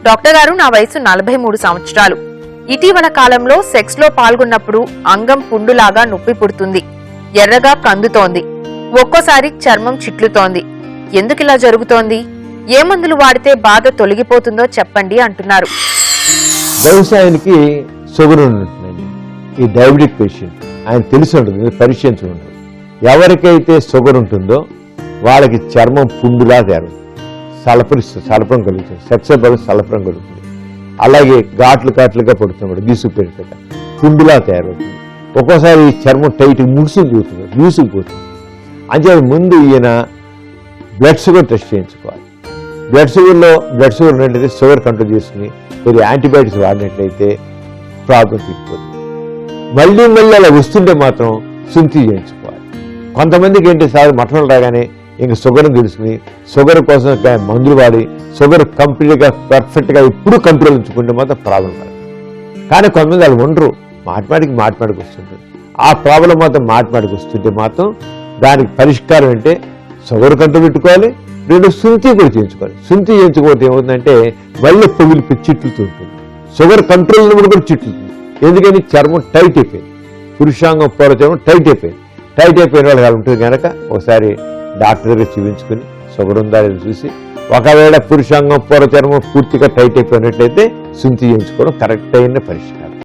Doctor గారు, నా వయసు 43 సంవత్సరాలు. ఇటీవల కాలంలో సెక్స్ లో పాల్గొన్నప్పుడు అంగం పుండులాగా నొప్పి పుడుతుంది, ఎర్రగా కందుతోంది, ఒక్కోసారి చర్మం చిట్లుతోంది. ఎందుకిలా జరుగుతోంది? ఏ మందులు వాడితే బాధ తొలగిపోతుందో చెప్పండి అంటున్నారు. వ్యవసాయానికి షుగర్ ఉంటుందండి. ఈ డయాబెటిక్ పేషెంట్ ఆయన తెలిసి ఉంటుంది, పరిశీలించి ఉంటుంది. ఎవరికైతే షుగర్ ఉంటుందో వాళ్ళకి చర్మం పుండులా తయారు, సలపరం కలుగుతుంది, సెక్సబల్ సలపరం కలుగుతుంది. అలాగే ఘాట్లుగా పడుతుంది, గీసుకుపోయిన పుండులా తయారవుతుంది. ఒక్కోసారి ఈ చర్మం టైట్ ముడుసుకుపోతుంది, గీసుకుపోతుంది. అంతే ముందు ఈయన బ్లడ్ షుగర్ టెస్ట్ చేయించుకోవాలి. బ్లడ్ షుగర్ ఉన్నట్లయితే షుగర్ కంట్రోల్ చేసుకుని కొద్ది యాంటీబయాటిక్స్ వాడినట్లయితే ప్రాబ్లం తీరిపోతుంది. మళ్ళీ అలా వస్తుంటే మాత్రం సుంతి చేయించుకోవాలి. కొంతమందికి ఏంటి సార్ మటన్ రాగానే ఇంక షుగర్ని తెలుసుకుని షుగర్ కోసం మందులు వాడి షుగర్ కంప్లీట్గా పర్ఫెక్ట్గా ఎప్పుడు కంట్రోల్ ఉంచుకుంటే మాత్రం ప్రాబ్లం రాదు. కానీ కొంతమంది వాళ్ళు ఉండరు, మాటిమాటికి వస్తుంటుంది. ఆ ప్రాబ్లం మాత్రం మాటిమాటికి వస్తుంటే మాత్రం దానికి పరిష్కారం అంటే షుగర్ కంట్రోల్ పెట్టుకోవాలి, రెండు సుంతి కూడా చేయించుకోవాలి. సుంతి చేయించుకోవడం ఏమవుతుందంటే మళ్ళీ పొగిలి చిట్లుతూ ఉంటుంది. షుగర్ కంట్రోల్ కూడా చిట్లుతుంది. ఎందుకని చర్మం టైట్ అయిపోయింది, పురుషాంగం పొర చర్మం టైట్ అయిపోయింది. టైట్ అయిపోయిన వాళ్ళు అలా ఉంటుంది కనుక ఒకసారి డాక్టర్ దగ్గర చూపించుకుని షుగర్ ఉందా అని చూసి, ఒకవేళ పురుషాంగం పొర చర్మం పూర్తిగా టైట్ అయిపోయినట్లయితే సుంతి చేయించుకోవడం కరెక్ట్ అయిన పరిష్కారం.